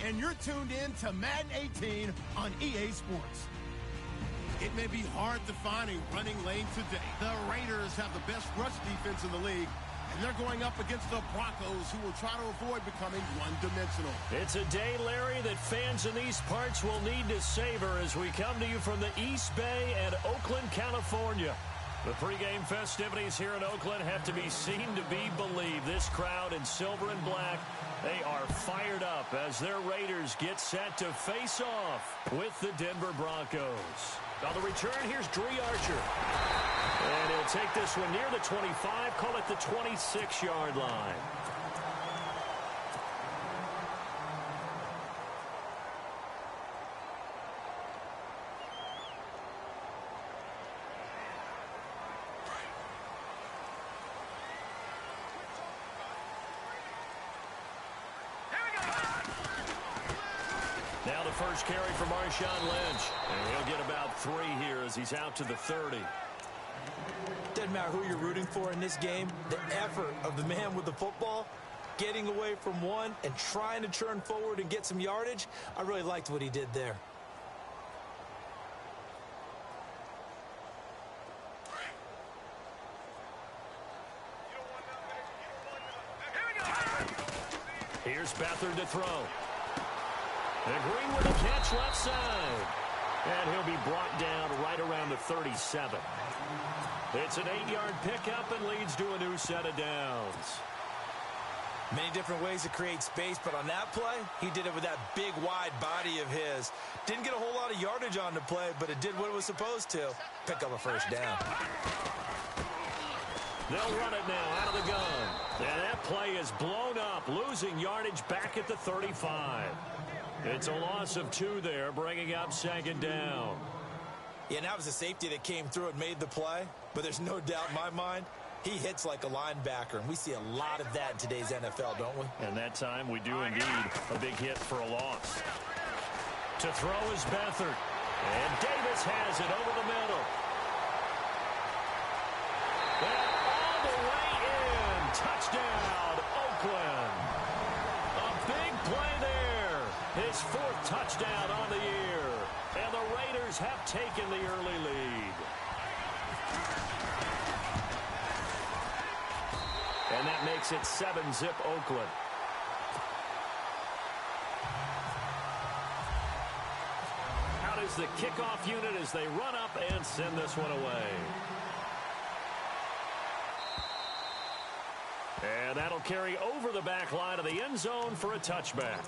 and you're tuned in to Madden 18 on EA Sports. It may be hard to find a running lane today. The Raiders have the best rush defense in the league, and they're going up against the Broncos, who will try to avoid becoming one-dimensional. It's a day, Larry, that fans in these parts will need to savor as we come to you from the East Bay and Oakland, California. The pregame festivities here in Oakland have to be seen to be believed. This crowd in silver and black, they are fired up as their Raiders get set to face off with the Denver Broncos. On the return, here's Dre Archer. And he'll take this one near the 25, call it the 26-yard line. Now the first carry for Marshawn Lynch. And he'll get about 3 here as he's out to the 30. Doesn't matter who you're rooting for in this game. The effort of the man with the football, getting away from one and trying to turn forward and get some yardage, I really liked what he did there. Here's Beathard to throw. And Green with a catch left side. And he'll be brought down right around the 37. It's an 8-yard pickup and leads to a new set of downs. Many different ways to create space, but on that play, he did it with that big, wide body of his. Didn't get a whole lot of yardage on the play, but it did what it was supposed to. Pick up a first down. They'll run it now out of the gun. And that play is blown up, losing yardage back at the 35. It's a loss of 2 there, bringing up second down. Yeah, and that was a safety that came through and made the play, but there's no doubt in my mind, he hits like a linebacker, and we see a lot of that in today's NFL, don't we? And that time we do indeed a big hit for a loss. To throw is Beathard. And Davis has it over the middle. And all the way in. Touchdown, Oakland. A big play there. His 4th touchdown on the year. And the Raiders have taken the early lead. And that makes it 7-zip Oakland. Out is the kickoff unit as they run up and send this one away. And that'll carry over the back line of the end zone for a touchback.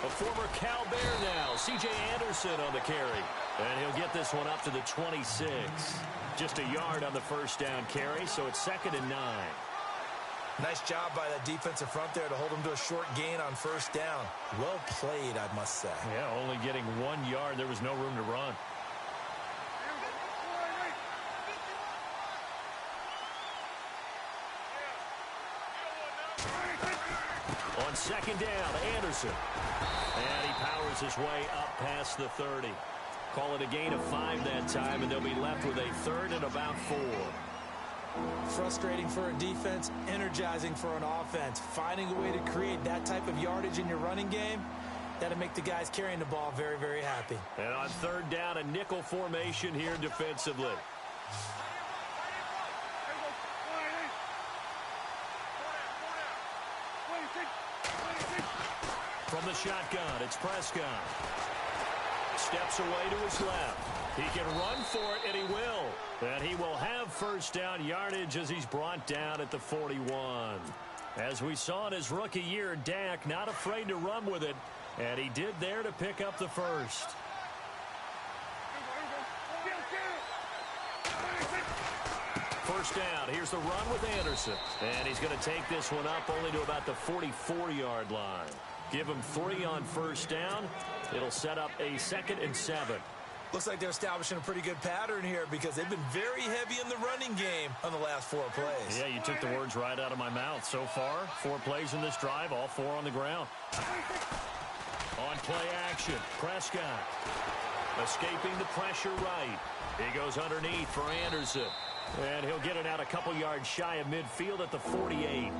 A former Cal Bear now, C.J. Anderson on the carry. And he'll get this one up to the 26. Just a yard on the first down carry, so it's 2nd and 9. Nice job by that defensive front there to hold him to a short gain on first down. Well played, I must say. Yeah, only getting 1 yard. There was no room to run. On second down, Anderson. And he powers his way up past the 30. Call it a gain of 5 that time, and they'll be left with a 3rd and about 4. Frustrating for a defense, energizing for an offense. Finding a way to create that type of yardage in your running game, that'll make the guys carrying the ball very, very happy. And on 3rd down, a nickel formation here defensively. From the shotgun, it's Prescott. Steps away to his left. He can run for it, and he will. And he will have first down yardage as he's brought down at the 41. As we saw in his rookie year, Dak not afraid to run with it, and he did there to pick up the first. First down. Here's the run with Anderson. And he's going to take this one up only to about the 44-yard line. Give him 3 on first down. It'll set up a 2nd and 7. Looks like they're establishing a pretty good pattern here because they've been very heavy in the running game on the last 4 plays. Yeah, you took the words right out of my mouth. So far, 4 plays in this drive, all 4 on the ground. On play action, Prescott escaping the pressure right. He goes underneath for Anderson. And he'll get it out a couple yards shy of midfield at the 48.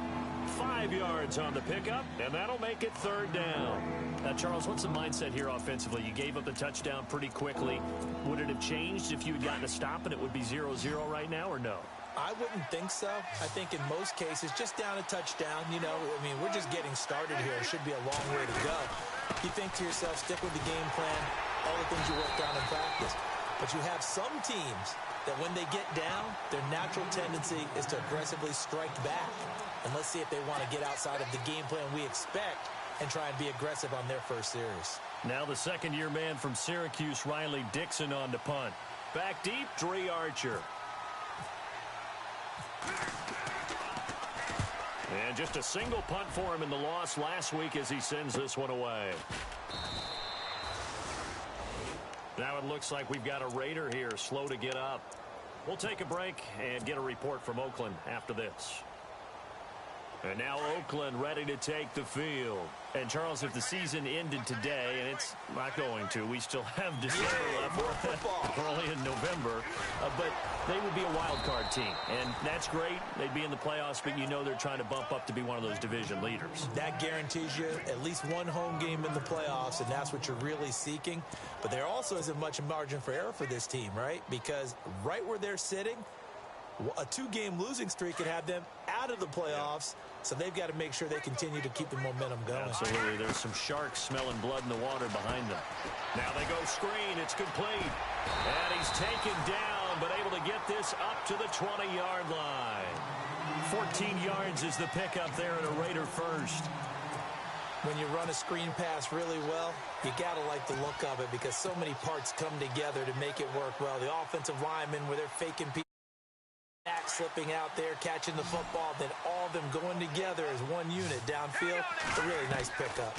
5 yards on the pickup, and that'll make it 3rd down. Now, Charles, what's the mindset here offensively? You gave up the touchdown pretty quickly. Would it have changed if you had gotten a stop and it would be 0-0 right now, or no? I wouldn't think so. I think in most cases, just down a touchdown, you know, I mean, we're just getting started here. It should be a long way to go. You think to yourself, stick with the game plan, all the things you worked on in practice. But you have some teams that when they get down, their natural tendency is to aggressively strike back. And let's see if they want to get outside of the game plan we expect and try and be aggressive on their first series. Now the second-year man from Syracuse, Riley Dixon, on to punt. Back deep, Dre Archer. And just a single punt for him in the loss last week as he sends this one away. Now it looks like we've got a Raider here, slow to get up. We'll take a break and get a report from Oakland after this. And now Oakland ready to take the field. And, Charles, if the season ended today, and it's not going to, we still have December left, early in November, but they would be a wild card team. And that's great. They'd be in the playoffs, but you know they're trying to bump up to be one of those division leaders. That guarantees you at least one home game in the playoffs, and that's what you're really seeking. But there also isn't much margin for error for this team, right? Because right where they're sitting, a 2-game losing streak could have them out of the playoffs, so they've got to make sure they continue to keep the momentum going. Absolutely. There's some sharks smelling blood in the water behind them. Now they go screen. It's complete. And he's taken down, but able to get this up to the 20-yard line. 14 yards is the pickup there at a Raider first. When you run a screen pass really well, you got to like the look of it because so many parts come together to make it work well. The offensive linemen, where they're faking people, back slipping out there, catching the football, then all of them going together as one unit downfield. A really nice pickup.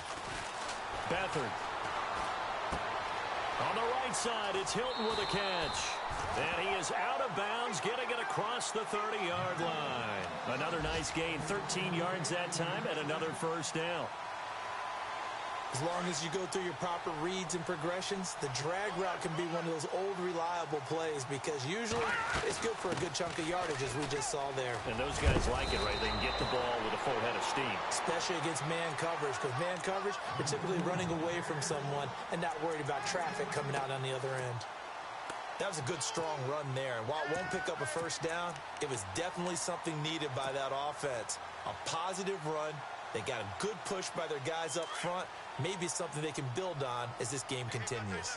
Beathard. On the right side, it's Hilton with a catch. And he is out of bounds, getting it across the 30-yard line. Another nice gain, 13 yards that time, and another first down. As long as you go through your proper reads and progressions, the drag route can be one of those old reliable plays because usually it's good for a good chunk of yardage, as we just saw there. And those guys like it, right? They can get the ball with a full head of steam. Especially against man coverage, because man coverage, you're typically running away from someone and not worried about traffic coming out on the other end. That was a good, strong run there. While it won't pick up a first down, it was definitely something needed by that offense. A positive run. They got a good push by their guys up front. Maybe something they can build on as this game continues.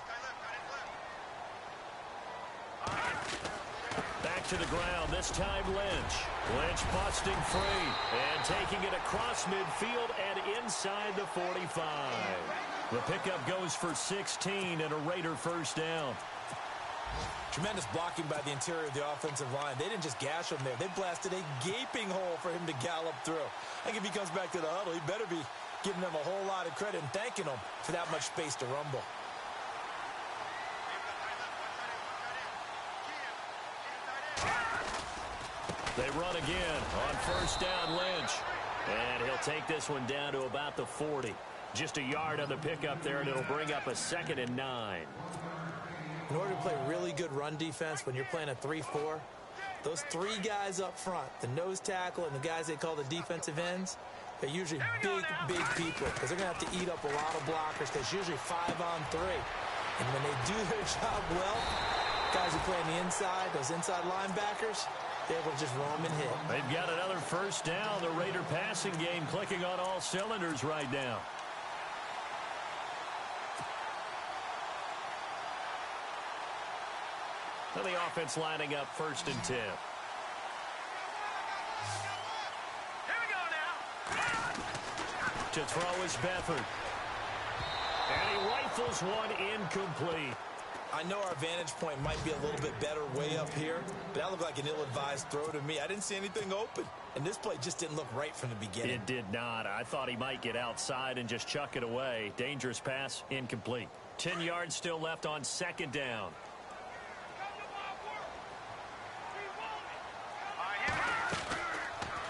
Back to the ground, this time Lynch. Lynch busting free and taking it across midfield and inside the 45. The pickup goes for 16 and a Raider first down. Tremendous blocking by the interior of the offensive line. They didn't just gash him there. They blasted a gaping hole for him to gallop through. I think if he comes back to the huddle, he better be giving them a whole lot of credit and thanking them for that much space to rumble. They run again on first down, Lynch. And he'll take this one down to about the 40. Just a yard on the pickup there, and it'll bring up a 2nd and 9. In order to play really good run defense when you're playing a 3-4, those 3 guys up front, the nose tackle and the guys they call the defensive ends, they're usually big people because they're going to have to eat up a lot of blockers because it's usually 5-on-3. And when they do their job well, guys who play on the inside, those inside linebackers, they're able to just roam and hit. They've got another first down. The Raider passing game clicking on all cylinders right now. And the offense lining up 1st and 10. To throw is Beathard. And he rifles one incomplete. I know our vantage point might be a little bit better way up here, but that looked like an ill-advised throw to me. I didn't see anything open, and this play just didn't look right from the beginning. It did not. I thought he might get outside and just chuck it away. Dangerous pass, incomplete. 10 yards still left on second down.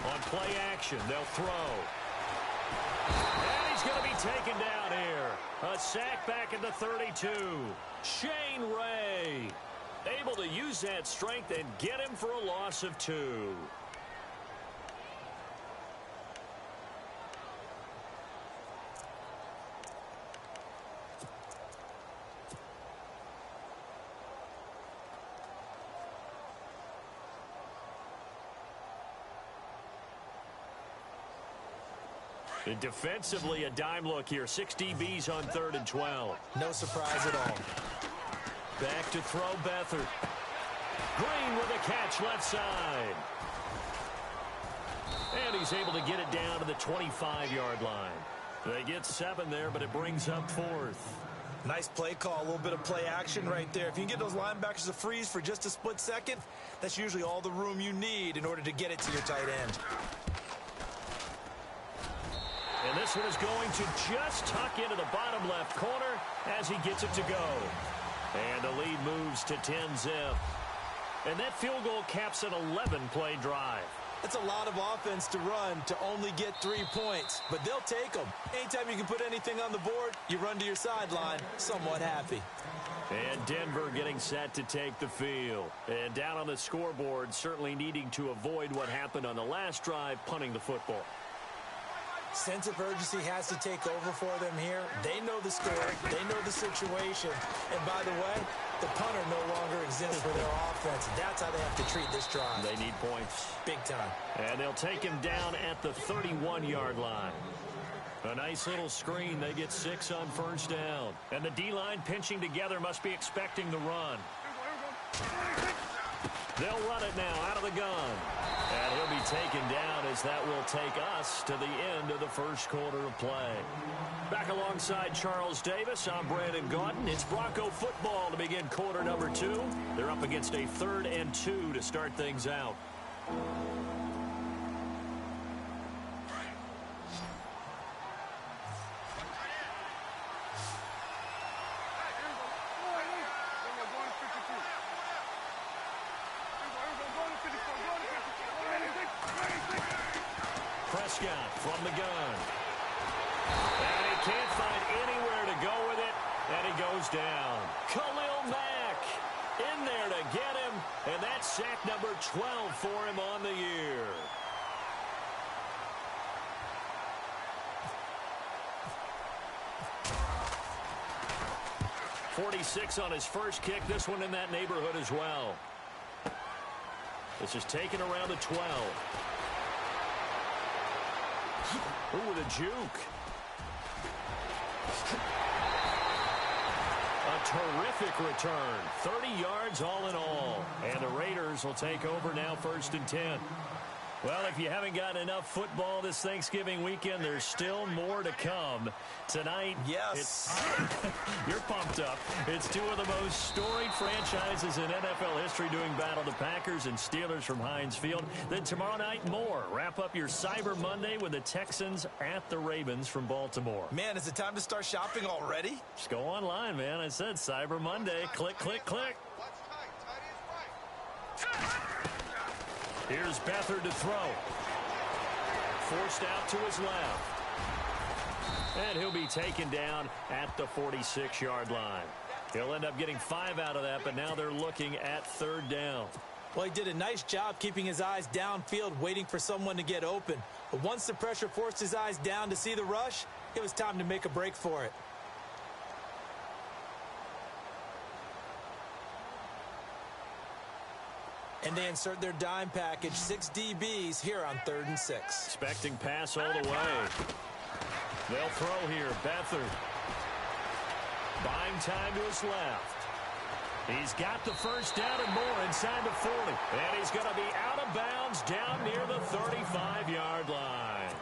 On play action, they'll throw. And he's going to be taken down here. A sack back at the 32. Shane Ray able to use that strength and get him for a loss of 2. And defensively, a dime look here. 6 DBs on 3rd and 12. No surprise at all. Back to throw, Beathard. Green with a catch left side. And he's able to get it down to the 25-yard line. They get 7 there, but it brings up 4th. Nice play call, a little bit of play action right there. If you can get those linebackers to freeze for just a split second, that's usually all the room you need in order to get it to your tight end. And this one is going to just tuck into the bottom left corner as he gets it to go. And the lead moves to 10-zip. And that field goal caps an 11-play drive. That's a lot of offense to run to only get 3 points, but they'll take them. Anytime you can put anything on the board, you run to your sideline, somewhat happy. And Denver getting set to take the field. And down on the scoreboard, certainly needing to avoid what happened on the last drive, punting the football. Sense of urgency has to take over for them here. They know the score. They know the situation. And by the way, the punter no longer exists for their offense. That's how they have to treat this drive. They need points. Big time. And they'll take him down at the 31-yard line. A nice little screen. They get 6 on 1st down. And the D-line pinching together must be expecting the run. They'll run it now out of the gun. And he'll be taken down as that will take us to the end of the first quarter of play. Back alongside Charles Davis, I'm Brandon Gaudin. It's Bronco football to begin quarter number 2. They're up against a 3rd and 2 to start things out. From the gun. And he can't find anywhere to go with it, and he goes down. Khalil Mack in there to get him, and that's sack number 12 for him on the year. .46 on his first kick. This one in that neighborhood as well. This is taken around the 12. Ooh, the juke. A terrific return. 30 yards all in all. And the Raiders will take over now 1st and 10. Well, if you haven't gotten enough football this Thanksgiving weekend, there's still more to come. Tonight, yes, you're pumped up. It's 2 of the most storied franchises in NFL history doing battle, the Packers and Steelers from Heinz Field. Then tomorrow night, more. Wrap up your Cyber Monday with the Texans at the Ravens from Baltimore. Man, is it time to start shopping already? Just go online, man. I said Cyber Monday. Click, click, click. Here's Beathard to throw. Forced out to his left. And he'll be taken down at the 46-yard line. He'll end up getting 5 out of that, but now they're looking at 3rd down. Well, he did a nice job keeping his eyes downfield, waiting for someone to get open. But once the pressure forced his eyes down to see the rush, it was time to make a break for it. And they insert their dime package, 6 DBs here on 3rd and 6. Expecting pass all the way. They'll throw here. Beathard. Buying time to his left. He's got the 1st down and more inside the 40. And he's going to be out of bounds down near the 35-yard line.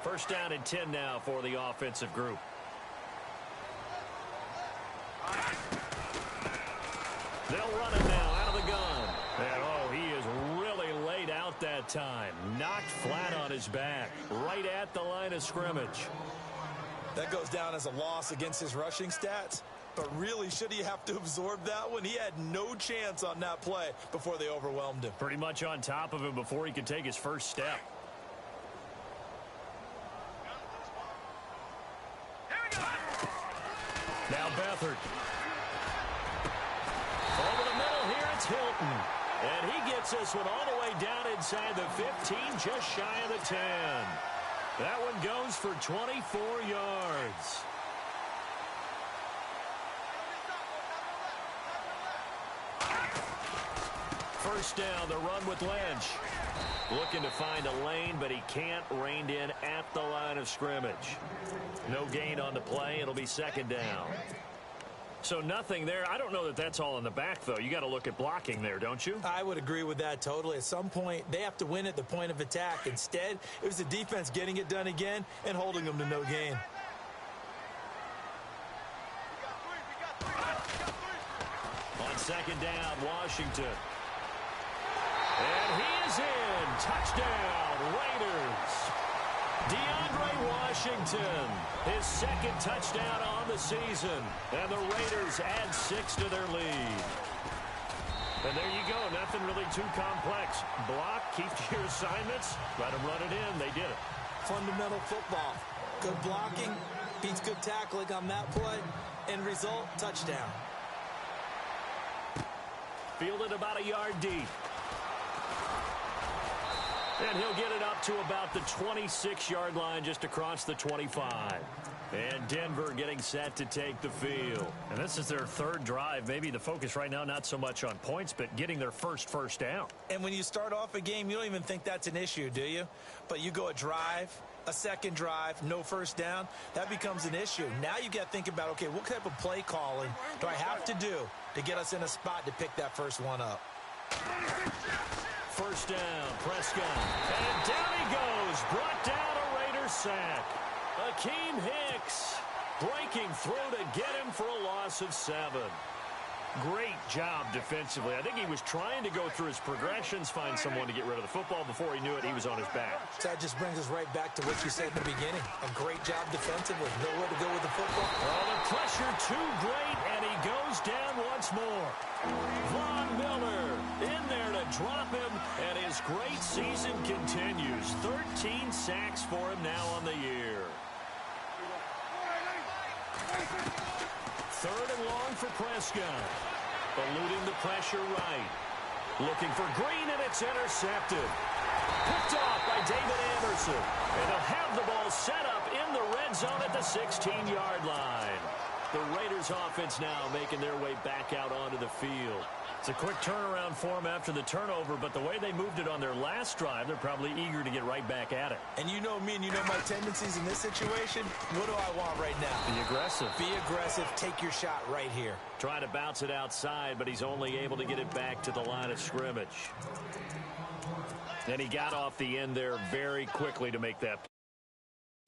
First down and 10 now for the offensive group. They'll run it now out of the gun. And, oh, he is really laid out that that time. Knocked flat on his back, right at the line of scrimmage. That goes down as a loss against his rushing stats. But really, should he have to absorb that one? He had no chance on that play before they overwhelmed him. Pretty much on top of him before he could take his first step. Now Beathard. Over the middle here, it's Hilton. And he gets this one all the way down inside the 15, just shy of the 10. That one goes for 24 yards. First down, the run with Lynch. Looking to find a lane, but he can't. Reined in at the line of scrimmage. No gain on the play. It'll be second down. So nothing there. I don't know that that's all in the back, though. You got to look at blocking there, don't you? I would agree with that totally. At some point, they have to win at the point of attack. Instead, it was the defense getting it done again and holding them to no gain. On second down, Washington. And he is in. Touchdown, Raiders. DeAndre Washington, his second touchdown on the season. And the Raiders add 6 to their lead. And there you go. Nothing really too complex. Block, keep to your assignments, let them run it in. They did it. Fundamental football. Good blocking, beats good tackling on that play. End result, touchdown. Fielded about a yard deep. And he'll get it up to about the 26-yard line, just across the 25. And Denver getting set to take the field. And this is their third drive. Maybe the focus right now, not so much on points, but getting their first down. And when you start off a game, you don't even think that's an issue, do you? But you go a drive, a second drive, no first down, that becomes an issue. Now you got to think about, okay, what type of play calling do I have to do to get us in a spot to pick that first one up? First down, Prescott. And down he goes. Brought down a Raider sack. Akeem Hicks breaking through to get him for a loss of 7. Great job defensively. I think he was trying to go through his progressions, find someone to get rid of the football. Before he knew it, he was on his back. So that just brings us right back to what you said in the beginning. A great job defensively. Nowhere to go with the football. Oh, the pressure too great, and he goes down once more. Von Miller in there to drop him, and his great season continues. 13 sacks for him now on the year. Third and long for Prescott. Eluding the pressure right. Looking for Green, and it's intercepted. Picked off by David Anderson. And they'll have the ball set up in the red zone at the 16-yard line. The Raiders offense now making their way back out onto the field. It's a quick turnaround for them after the turnover, but the way they moved it on their last drive, they're probably eager to get right back at it. And you know me and you know my tendencies in this situation. What do I want right now? Be aggressive. Be aggressive. Take your shot right here. Trying to bounce it outside, but he's only able to get it back to the line of scrimmage. And he got off the end there very quickly to make that.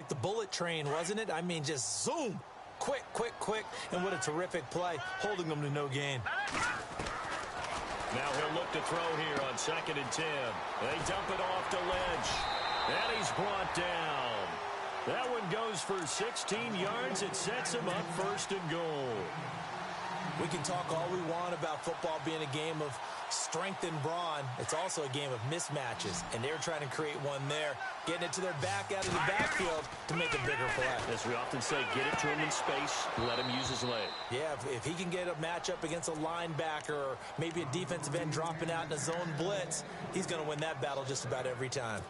The bullet train, wasn't it? I mean, just zoom. Quick, quick, quick. And what a terrific play, holding them to no gain. Now he'll look to throw here on 2nd and 10. They dump it off to Lynch. And he's brought down. That one goes for 16 yards. It sets him up 1st and goal. We can talk all we want about football being a game of strength and brawn. It's also a game of mismatches, and they're trying to create one there, getting it to their back out of the backfield to make a bigger play. As we often say, get it to him in space, let him use his leg. Yeah, if he can get a matchup against a linebacker or maybe a defensive end dropping out in a zone blitz, he's going to win that battle just about every time.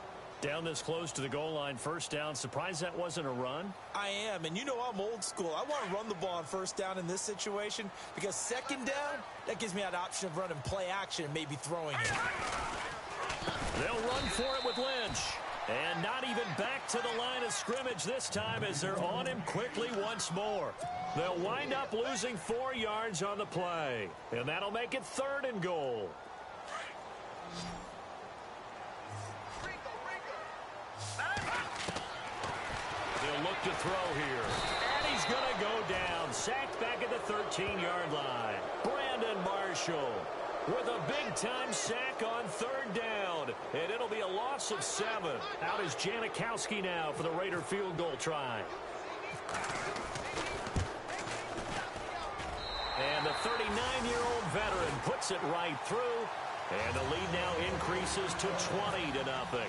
Down this close to the goal line, 1st down. Surprised that wasn't a run? I am, and you know I'm old school. I want to run the ball on 1st down in this situation because 2nd down, that gives me that option of running play action and maybe throwing it. They'll run for it with Lynch. And not even back to the line of scrimmage this time as they're on him quickly once more. They'll wind up losing 4 yards on the play. And that'll make it 3rd and goal. They'll look to throw here. And he's going to go down. Sacked back at the 13-yard line. Brandon Marshall. with a big-time sack on third down. And it'll be a loss of 7. Out is Janikowski now for the Raider field goal try. And the 39-year-old veteran puts it right through. And the lead now increases to 20-0.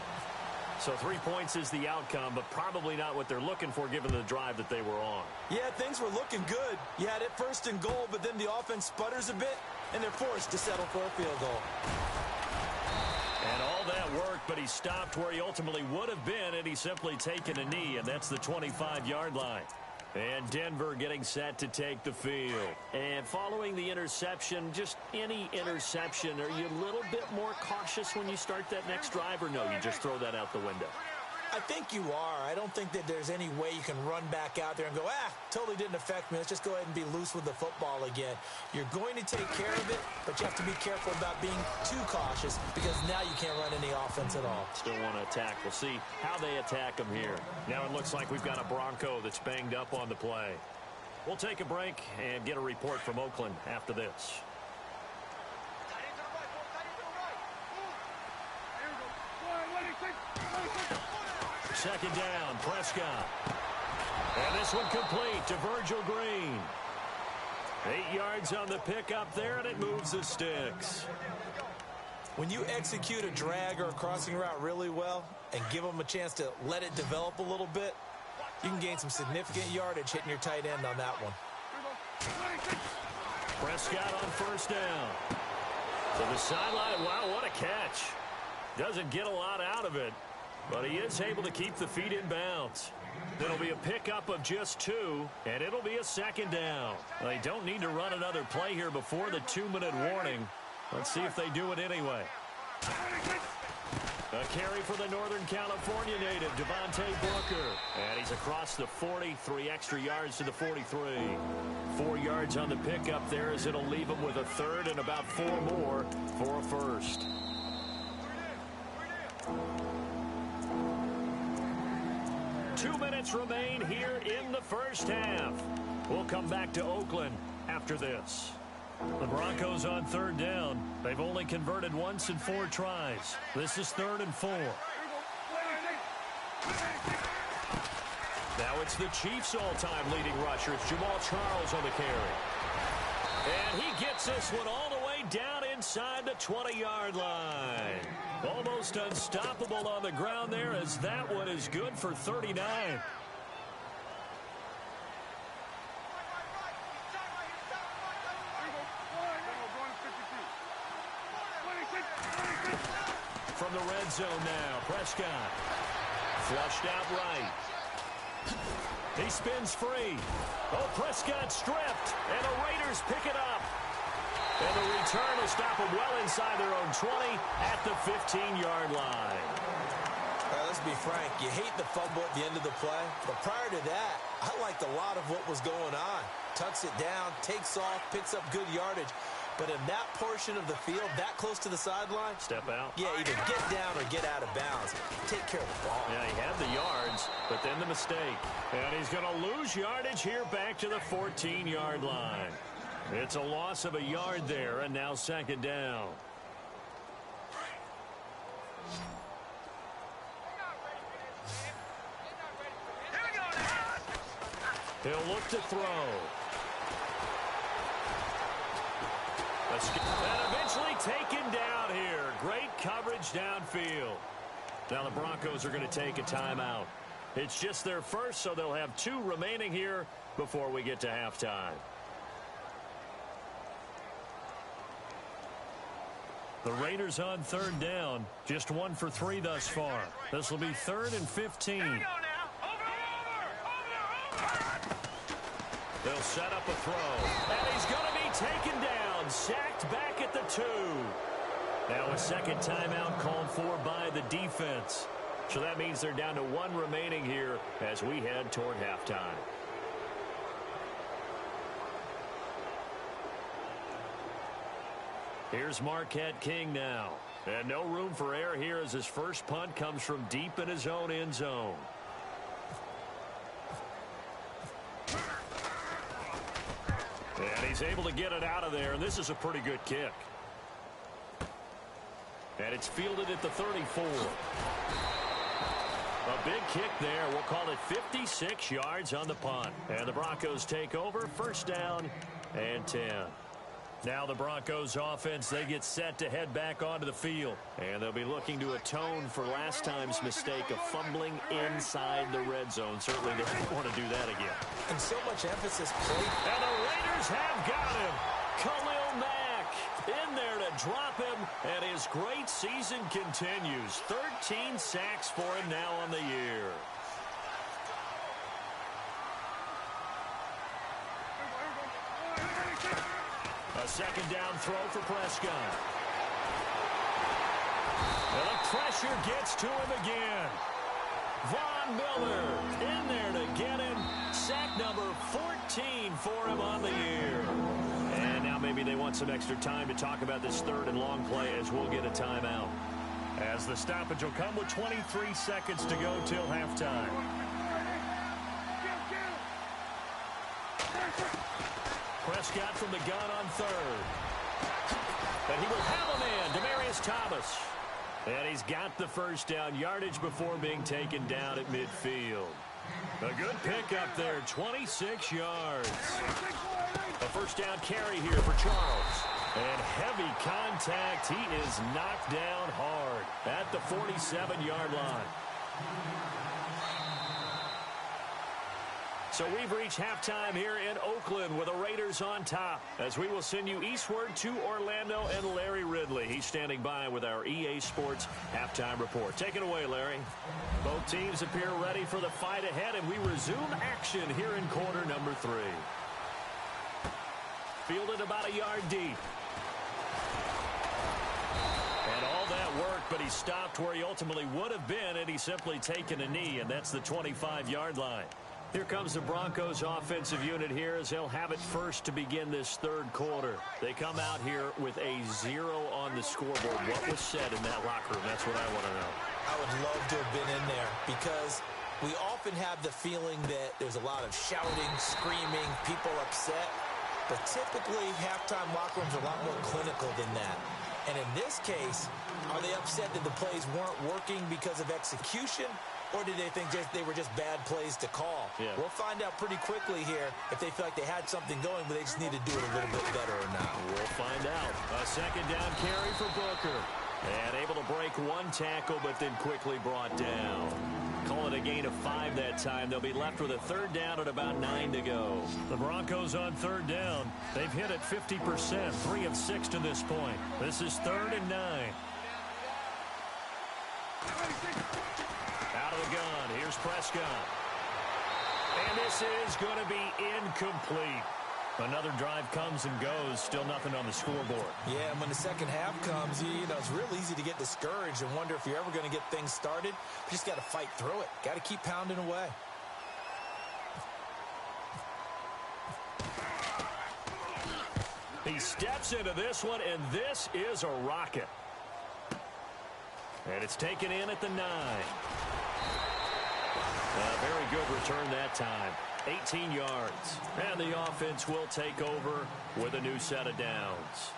So 3 points is the outcome, but probably not what they're looking for given the drive that they were on. Yeah, things were looking good. You had it first and goal, but then the offense sputters a bit, and they're forced to settle for a field goal. And all that worked, but he stopped where he ultimately would have been, and he's simply taken a knee, and that's the 25-yard line. And Denver getting set to take the field. And following the interception, just any interception, are you a little bit more cautious when you start that next drive, or no, you just throw that out the window? I think you are. I don't think that there's any way you can run back out there and go, totally didn't affect me. Let's just go ahead and be loose with the football again. You're going to take care of it, but you have to be careful about being too cautious because now you can't run any offense at all. Still want to attack. We'll see how they attack them here. Now it looks like we've got a Bronco that's banged up on the play. We'll take a break and get a report from Oakland after this. Second down, Prescott. And this one complete to Virgil Green. 8 yards on the pickup there, and it moves the sticks. When you execute a drag or a crossing route really well and give them a chance to let it develop a little bit, you can gain some significant yardage hitting your tight end on that one. Prescott on first down. To the sideline. Wow, what a catch. Doesn't get a lot out of it, but he is able to keep the feet in bounds. It'll be a pickup of just 2, and it'll be a second down. They don't need to run another play here before the 2-minute warning. Let's see if they do it anyway. A carry for the Northern California native, Devontae Booker. And he's across the 40, 3 extra yards to the 43. 4 yards on the pickup there as it'll leave him with a third and about 4 more for a first. Two minutes remain here in the first half. We'll come back to Oakland after this. The Broncos on third down. They've only converted once in 4 tries. This is 3rd and 4. Now it's the Chiefs' all-time leading rusher. It's Jamal Charles on the carry. And he gets this one all the way down inside the 20-yard line. Almost unstoppable on the ground there as that one is good for 39. From the red zone now, Prescott. Flushed out right. He spins free. Oh, Prescott stripped, and the Raiders pick it up. And the return will stop them well inside their own 20 at the 15-yard line. All right, let's be frank. You hate the fumble at the end of the play, but prior to that, I liked a lot of what was going on. Tucks it down, takes off, picks up good yardage. But in that portion of the field, that close to the sideline, step out. Yeah, either get down or get out of bounds. Take care of the ball. Yeah, he had the yards, but then the mistake. And he's going to lose yardage here back to the 14-yard line. It's a loss of a yard there, and now second down. He'll look to throw. And eventually taken down here. Great coverage downfield. Now the Broncos are going to take a timeout. It's just their first, so they'll have 2 remaining here before we get to halftime. The Raiders on third down. Just 1 for 3 thus far. This will be 3rd and 15. They'll set up a throw. And he's going to be taken down. Sacked back at the 2. Now a second timeout called for by the defense. So that means they're down to 1 remaining here as we head toward halftime. Here's Marquette King now. And no room for error here as his first punt comes from deep in his own end zone. And he's able to get it out of there, and this is a pretty good kick. And it's fielded at the 34. A big kick there. We'll call it 56 yards on the punt. And the Broncos take over. First down and 10. Now the Broncos offense, they get set to head back onto the field. And they'll be looking to atone for last time's mistake of fumbling inside the red zone. Certainly they don't want to do that again. And so much emphasis played. And the Raiders have got him. Khalil Mack in there to drop him. And his great season continues. 13 sacks for him now on the year. A second down throw for Prescott. And the pressure gets to him again. Von Miller in there to get him. Sack number 14 for him on the year. And now maybe they want some extra time to talk about this third and long play as we'll get a timeout. As the stoppage will come with 23 seconds to go till halftime. Prescott from the gun on third. And he will have a man, Demaryius Thomas. And he's got the first down yardage before being taken down at midfield. A good pickup there, 26 yards. A first down carry here for Charles. And heavy contact. He is knocked down hard at the 47-yard line. So we've reached halftime here in Oakland with the Raiders on top as we will send you eastward to Orlando and Larry Ridley. He's standing by with our EA Sports halftime report. Take it away, Larry. Both teams appear ready for the fight ahead, and we resume action here in quarter number 3. Fielded about a yard deep. And all that work, but he stopped where he ultimately would have been had he simply taken a knee, and that's the 25-yard line. Here comes the Broncos offensive unit here as they'll have it first to begin this third quarter. They come out here with a 0 on the scoreboard. What was said in that locker room? That's what I want to know. I would love to have been in there because we often have the feeling that there's a lot of shouting, screaming, people upset. But typically, halftime locker rooms are a lot more clinical than that. And in this case, are they upset that the plays weren't working because of execution? Or did they think they were just bad plays to call? Yeah. We'll find out pretty quickly here if they feel like they had something going, but they just need to do it a little bit better or not. We'll find out. A second down carry for Booker. And able to break one tackle, but then quickly brought down. Call it a gain of 5 that time. They'll be left with a third down at about 9 to go. The Broncos on third down. They've hit it 50%, 3 of 6 to this point. This is 3rd and 9. Out of the gun, here's Prescott. And this is going to be incomplete. Another drive comes and goes, still nothing on the scoreboard. Yeah, and when the second half comes, you know, it's real easy to get discouraged and wonder if you're ever going to get things started. You just got to fight through it. Got to keep pounding away. He steps into this one, and this is a rocket. And it's taken in at the 9. A very good return that time. 18 yards. And the offense will take over with a new set of downs.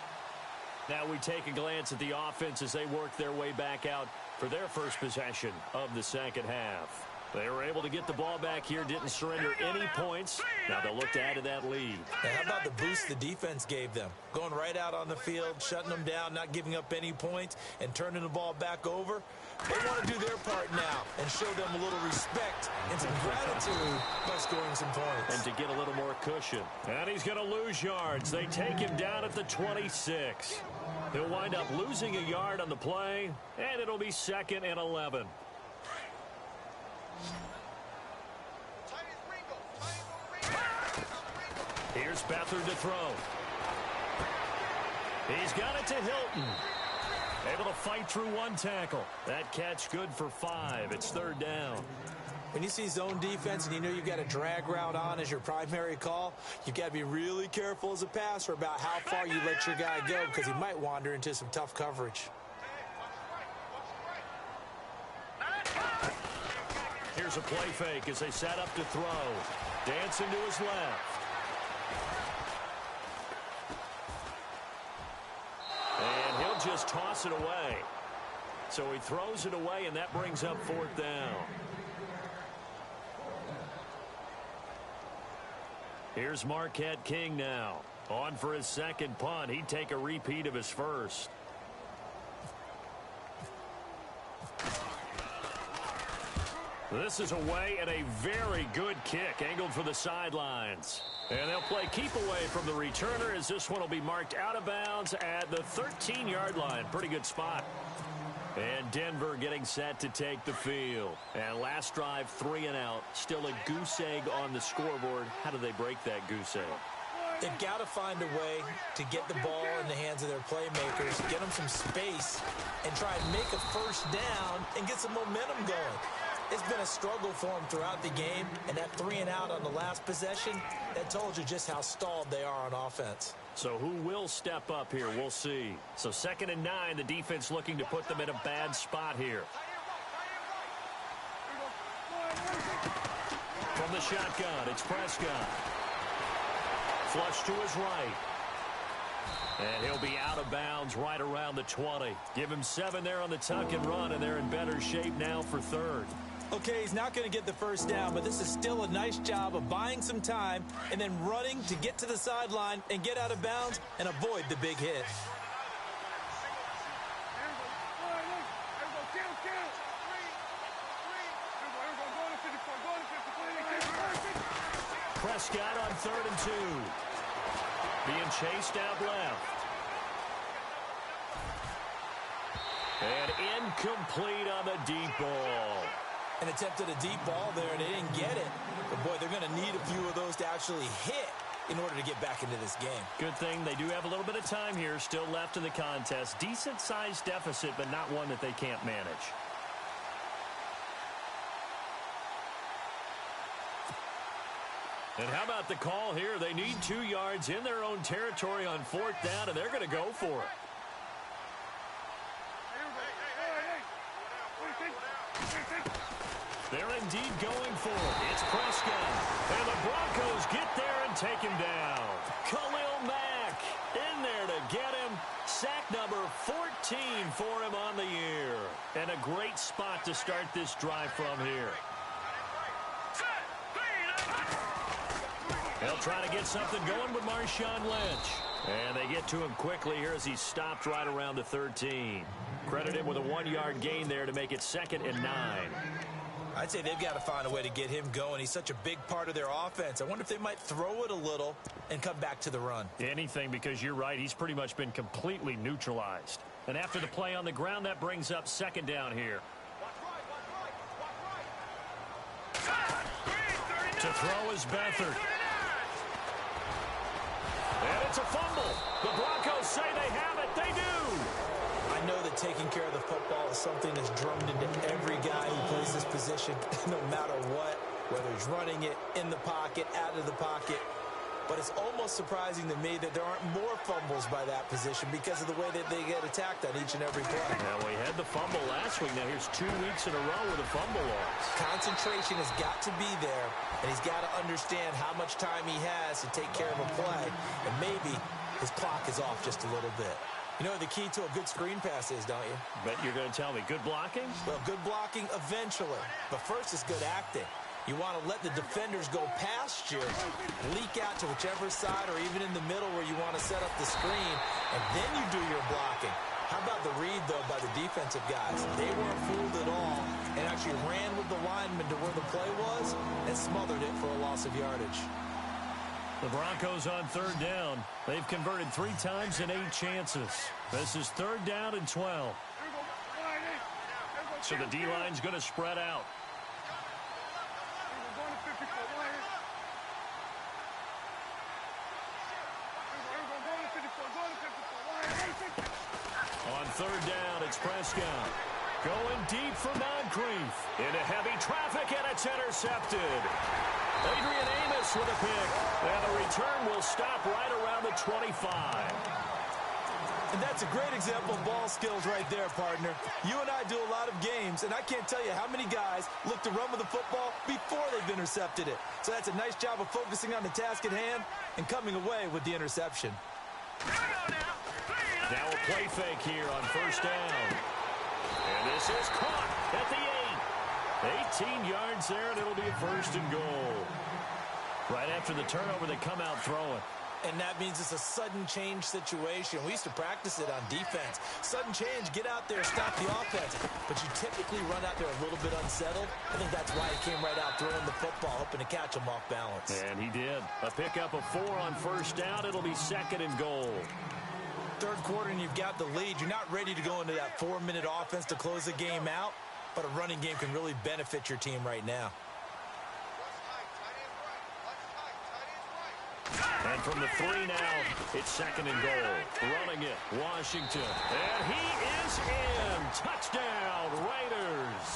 Now we take a glance at the offense as they work their way back out for their first possession of the second half. They were able to get the ball back here, didn't surrender any points. Now they'll look to add to that lead. Now, how about the boost the defense gave them? Going right out on the field, shutting them down, not giving up any points, and turning the ball back over. They want to do their part now and show them a little respect and some gratitude by scoring some points. And to get a little more cushion. And he's going to lose yards. They take him down at the 26. He'll wind up losing a yard on the play, and it'll be 2nd and 11. Here's Beathard to throw. He's got it to Hilton. Able to fight through one tackle. That catch good for 5. It's 3rd down. When you see zone defense and you know you've got a drag route on as your primary call, you've got to be really careful as a passer about how far you let your guy go because he might wander into some tough coverage. Here's a play fake as they set up to throw. Dancing to his left. And he'll just toss it away. So he throws it away, and that brings up 4th down. Here's Marquette King now. On for his second punt. He'd take a repeat of his first. This is away and a very good kick, angled for the sidelines. And they'll play keep away from the returner as this one will be marked out of bounds at the 13-yard line. Pretty good spot. And Denver getting set to take the field. And last drive, 3 and out. Still a goose egg on the scoreboard. How do they break that goose egg? They've got to find a way to get the ball in the hands of their playmakers, get them some space, and try and make a first down and get some momentum going. It's been a struggle for them throughout the game, and that 3 and out on the last possession, that told you just how stalled they are on offense. So who will step up here? We'll see. So 2nd and 9, the defense looking to put them in a bad spot here. From the shotgun, it's Prescott. Flush to his right. And he'll be out of bounds right around the 20. Give him 7 there on the tuck and run, and they're in better shape now for 3rd. Okay, he's not going to get the first down, but this is still a nice job of buying some time and then running to get to the sideline and get out of bounds and avoid the big hit. Prescott on 3rd and 2. Being chased out left. And incomplete on the deep ball. An attempt at a deep ball there, and they didn't get it. But, boy, they're going to need a few of those to actually hit in order to get back into this game. Good thing they do have a little bit of time here still left in the contest. Decent-sized deficit, but not one that they can't manage. And how about the call here? They need 2 yards in their own territory on 4th down, and they're going to go for it. They're indeed going for it. It's Prescott. And the Broncos get there and take him down. Khalil Mack in there to get him. Sack number 14 for him on the year. And a great spot to start this drive from here. They'll try to get something going with Marshawn Lynch. And they get to him quickly here as he's stopped right around the 13. Credit him with a 1-yard gain there to make it 2nd and 9. I'd say they've got to find a way to get him going. He's such a big part of their offense. I wonder if they might throw it a little and come back to the run. Anything, because you're right. He's pretty much been completely neutralized. And after the play on the ground, that brings up 2nd down here. To throw is Beathard. And it's a fumble. The Broncos say they have it. They do. I know that taking care of the football is something that's drummed into every guy who plays this position, no matter what, whether he's running it, in the pocket, out of the pocket. But it's almost surprising to me that there aren't more fumbles by that position because of the way that they get attacked on each and every play. Now, we had the fumble last week. Now, here's 2 weeks in a row with a fumble loss. Concentration has got to be there, and he's got to understand how much time he has to take care of a play. And maybe his clock is off just a little bit. You know what the key to a good screen pass is, don't you? Bet you're going to tell me. Good blocking? Well, good blocking eventually. But first is good acting. You want to let the defenders go past you, leak out to whichever side or even in the middle where you want to set up the screen, and then you do your blocking. How about the read, though, by the defensive guys? They weren't fooled at all and actually ran with the lineman to where the play was and smothered it for a loss of yardage. The Broncos on 3rd down. They've converted 3 times in 8 chances. This is 3rd down and 12. So the D-line's going to spread out. On 3rd down, it's Prescott. Going deep for Moncrief. Into heavy traffic, and it's intercepted. Adrian Amos with a pick. And the return will stop right around the 25. And that's a great example of ball skills right there, partner. You and I do a lot of games, and I can't tell you how many guys look to run with the football before they've intercepted it. So that's a nice job of focusing on the task at hand and coming away with the interception. Now a play fake here on 1st down. And This is caught at the 8. 18 yards there, and it'll be a 1st and goal. Right after the turnover, they come out throwing. And that means it's a sudden change situation. We used to practice it on defense. Sudden change, get out there, stop the offense. But you typically run out there a little bit unsettled. I think that's why he came right out throwing the football, hoping to catch him off balance. And he did. A pickup of 4 on 1st down. It'll be 2nd and goal. Third quarter and you've got the lead. You're not ready to go into that 4-minute offense to close the game out. But a running game can really benefit your team right now. And from the 3 now, it's 2nd and goal. Running it, Washington. And he is in. Touchdown, Raiders.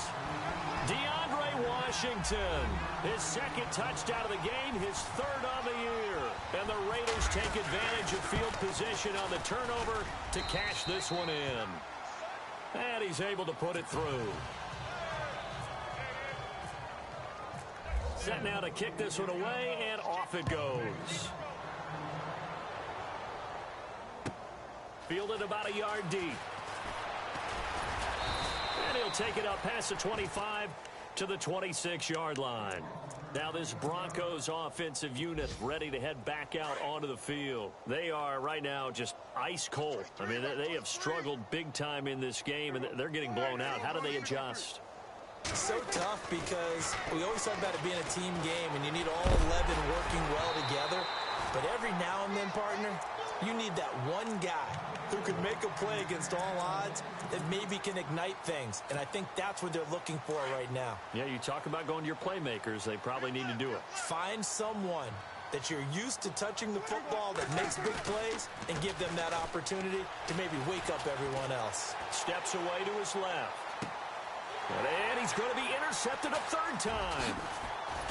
DeAndre Washington. His 2nd touchdown of the game, his 3rd on the year. And the Raiders take advantage of field position on the turnover to cash this one in. And he's able to put it through. Set now to kick this one away, and off it goes. Fielded about a yard deep. And he'll take it up past the 25 to the 26-yard line. Now this Broncos offensive unit ready to head back out onto the field. They are right now just ice cold. I mean, they have struggled big time in this game, and they're getting blown out. How do they adjust? So tough because we always talk about it being a team game and you need all 11 working well together. But every now and then, partner, you need that one guy who can make a play against all odds that maybe can ignite things. And I think that's what they're looking for right now. Yeah, you talk about going to your playmakers. They probably need to do it. Find someone that you're used to touching the football that makes big plays and give them that opportunity to maybe wake up everyone else. Steps away to his left. And he's going to be intercepted a 3rd time.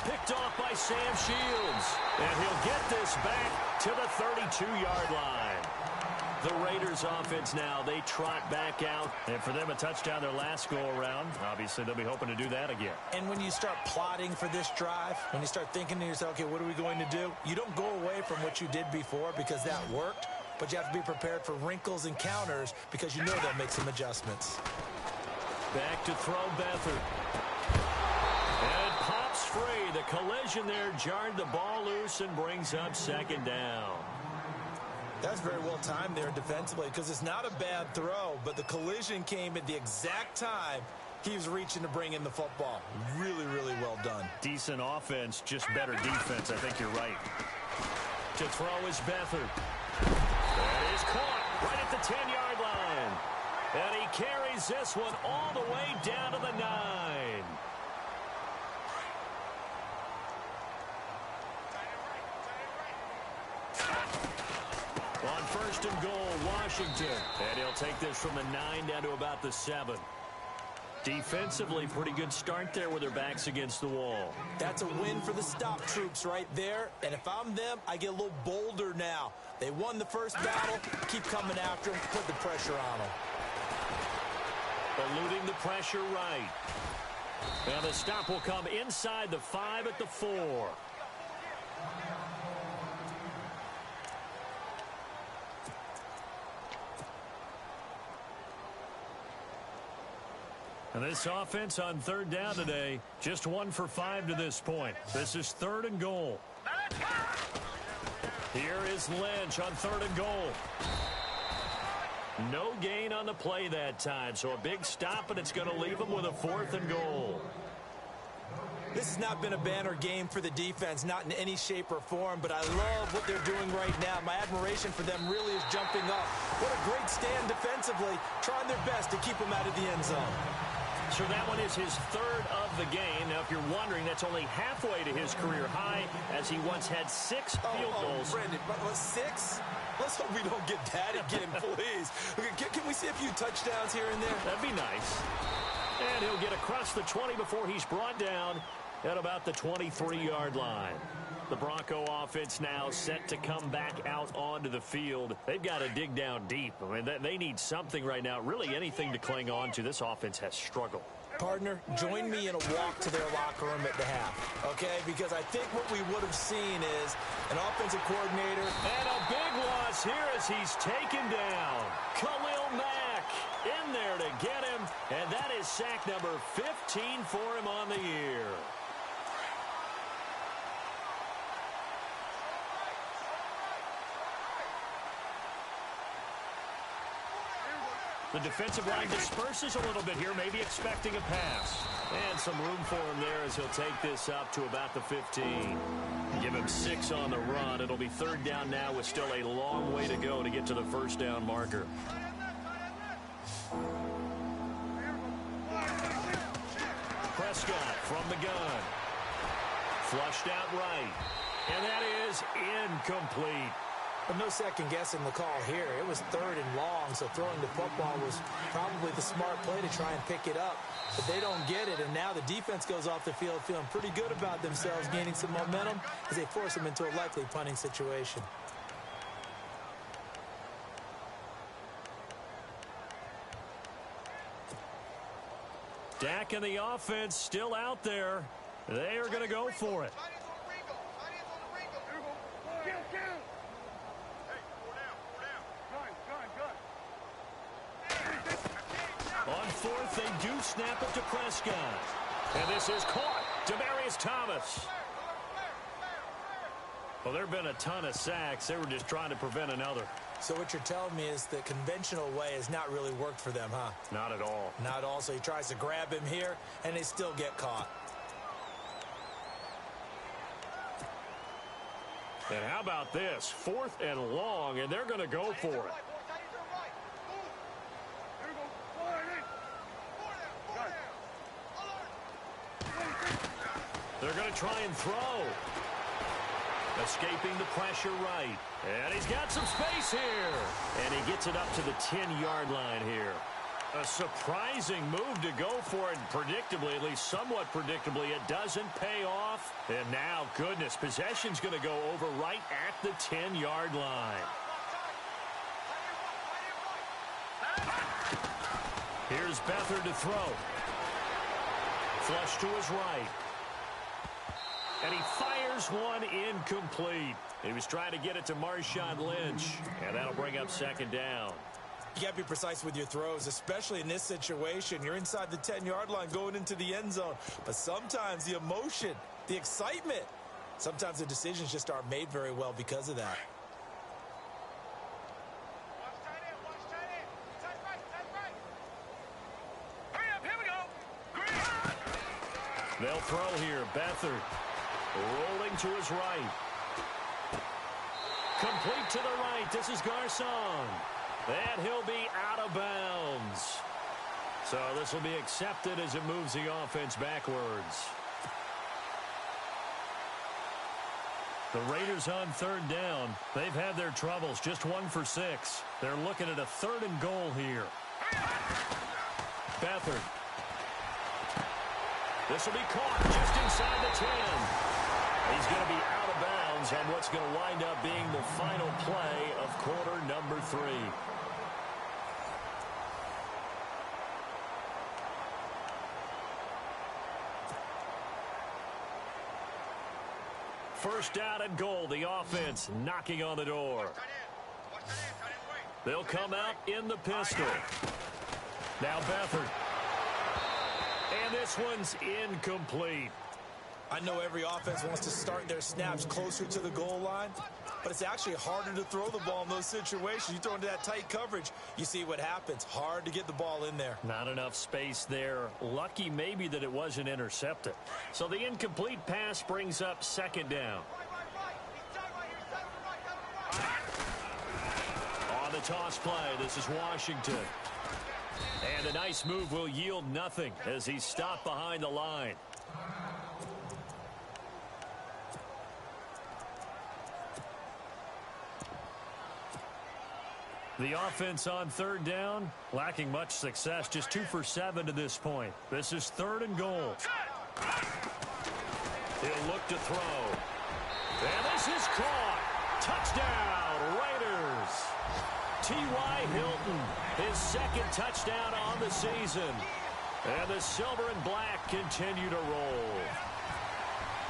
Picked off by Sam Shields. And he'll get this back to the 32-yard line. The Raiders offense now, they trot back out. And for them, a touchdown their last go-around. Obviously, they'll be hoping to do that again. And when you start plotting for this drive, when you start thinking to yourself, okay, what are we going to do? You don't go away from what you did before because that worked. But you have to be prepared for wrinkles and counters because you know they'll make some adjustments. Back to throw Beathard. And it pops free. The collision there jarred the ball loose and brings up 2nd down. That's very well timed there defensively because it's not a bad throw, but the collision came at the exact time he was reaching to bring in the football. Really, really well done. Decent offense, just better defense. I think you're right. To throw is Beathard. That is caught right at the 10-yard line. And he carries this one all the way down to the 9. On 1st and goal, Washington. And he'll take this from the 9 down to about the 7. Defensively, pretty good start there with their backs against the wall. That's a win for the stop troops right there. And if I'm them, I get a little bolder now. They won the first battle. Keep coming after them. Put the pressure on them. Eluding the pressure right. Now the stop will come inside the 5 at the 4. And this offense on 3rd down today, just 1 for 5 to this point. This is 3rd and goal. Here is Lynch on 3rd and goal. No gain on the play that time, so a big stop, and it's going to leave them with a 4th and goal. This has not been a banner game for the defense, not in any shape or form, but I love what they're doing right now. My admiration for them really is jumping up. What a great stand defensively, trying their best to keep them out of the end zone. So that one is his 3rd of the game. Now, if you're wondering, that's only halfway to his career high, as he once had 6 field goals. Brandon, 6? Let's hope we don't get that again, please. Can we see a few touchdowns here and there? That'd be nice. And he'll get across the 20 before he's brought down at about the 23-yard line. The Bronco offense now set to come back out onto the field. They've got to dig down deep. I mean, they need something right now, really anything to cling on to. This offense has struggled. Partner, join me in a walk to their locker room at the half, okay? Because I think what we would have seen is an offensive coordinator. And a big loss here as he's taken down. Khalil Mack in there to get him, and that is is sack number 15 for him on the year. The defensive line disperses a little bit here, maybe expecting a pass. And some room for him there as he'll take this up to about the 15. Give him 6 on the run. It'll be 3rd down now with still a long way to go to get to the 1st down marker. Prescott from the gun. Flushed out right. And that is incomplete. But no second guessing the call here. It was 3rd and long, so throwing the football was probably the smart play to try and pick it up. But they don't get it, and now the defense goes off the field feeling pretty good about themselves, gaining some momentum as they force them into a likely punting situation. Dak and the offense still out there. They are going to go for it. On 4th, they do snap it to Prescott. And this is caught. Demaryius Thomas. Well, there have been a ton of sacks. They were just trying to prevent another. So what you're telling me is the conventional way has not really worked for them, huh? Not at all. Not at all. So he tries to grab him here, and they still get caught. And how about this? 4th and long, and they're going to go for it. They're going to try and throw. Escaping the pressure right. And he's got some space here. And he gets it up to the 10-yard line here. A surprising move to go for it. Predictably, at least somewhat predictably, it doesn't pay off. And now, goodness, possession's going to go over right at the 10-yard line. Here's Beathard to throw. Flush to his right. And he fires one incomplete. He was trying to get it to Marshawn Lynch. And that'll bring up 2nd down. You got to be precise with your throws, especially in this situation. You're inside the 10-yard line going into the end zone. But sometimes the emotion, the excitement, sometimes the decisions just aren't made very well because of that. They'll throw here. Beathard rolling to his right. Complete to the right. This is Garcon. And he'll be out of bounds. So this will be accepted as it moves the offense backwards. The Raiders on 3rd down. They've had their troubles. Just 1 for 6. They're looking at a 3rd and goal here. Beathard. This will be caught just inside the 10. He's going to be out of bounds on what's going to wind up being the final play of quarter number 3. First down and goal. The offense knocking on the door. They'll come out in the pistol. Now Beathard. And this one's incomplete. I know every offense wants to start their snaps closer to the goal line, but it's actually harder to throw the ball in those situations. You throw into that tight coverage, you see what happens. Hard to get the ball in there. Not enough space there. Lucky maybe that it wasn't intercepted. So the incomplete pass brings up 2nd down. On the toss play, this is Washington. And a nice move will yield nothing as he's stopped behind the line. The offense on 3rd down, lacking much success, just 2 for 7 to this point. This is 3rd and goal. He'll look to throw. And this is caught. Touchdown, Raiders. T.Y. Hilton, his 2nd touchdown on the season. And the silver and black continue to roll.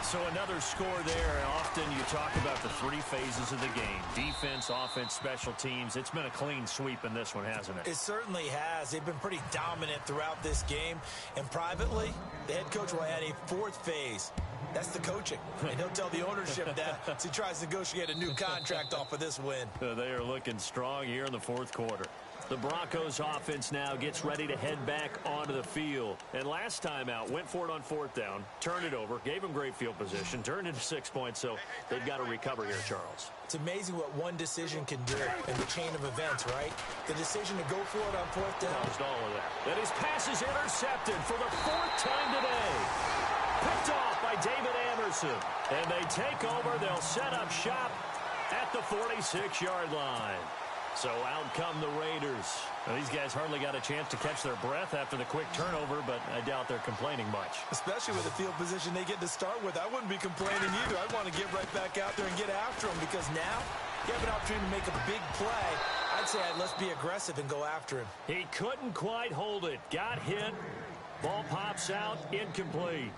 So another score there. Often you talk about the three phases of the game. Defense, offense, special teams. It's been a clean sweep in this one, hasn't it? It certainly has. They've been pretty dominant throughout this game. And privately, the head coach will add a fourth phase. That's the coaching. And he'll tell the ownership that as he tries to negotiate a new contract off of this win. They are looking strong here in the fourth quarter. The Broncos offense now gets ready to head back onto the field. And last time out, went for it on fourth down, turned it over, gave them great field position, turned into 6 points, so they've got to recover here, Charles. It's amazing what one decision can do in the chain of events, right? The decision to go for it on fourth down. Caused all of that. And his pass is intercepted for the fourth time today. Picked off by David Anderson. And they take over. They'll set up shop at the 46-yard line. So out come the Raiders. Well, these guys hardly got a chance to catch their breath after the quick turnover, but I doubt they're complaining much. Especially with the field position they get to start with. I wouldn't be complaining either. I'd want to get right back out there and get after them because now you have an opportunity to make a big play. I'd say let's be aggressive and go after him. He couldn't quite hold it. Got hit. Ball pops out. Incomplete.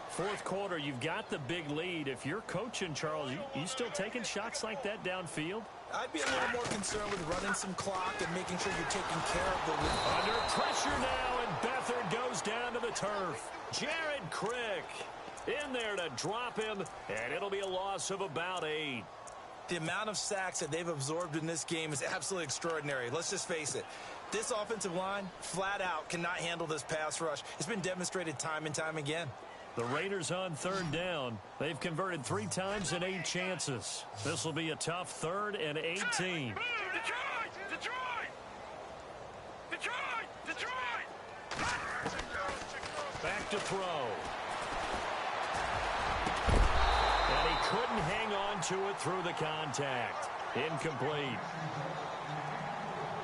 Fourth quarter, you've got the big lead. If you're coaching, Charles, you still taking shots like that downfield? I'd be a little more concerned with running some clock and making sure you're taking care of the lead. Under pressure now, and Beathard goes down to the turf. Jared Crick in there to drop him, and it'll be a loss of about 8. The amount of sacks that they've absorbed in this game is absolutely extraordinary. Let's just face it. This offensive line, flat out, cannot handle this pass rush. It's been demonstrated time and time again. The Raiders on third down. They've converted 3 times in 8 chances. This will be a tough 3rd and 18. Back to throw. And he couldn't hang on to it through the contact. Incomplete.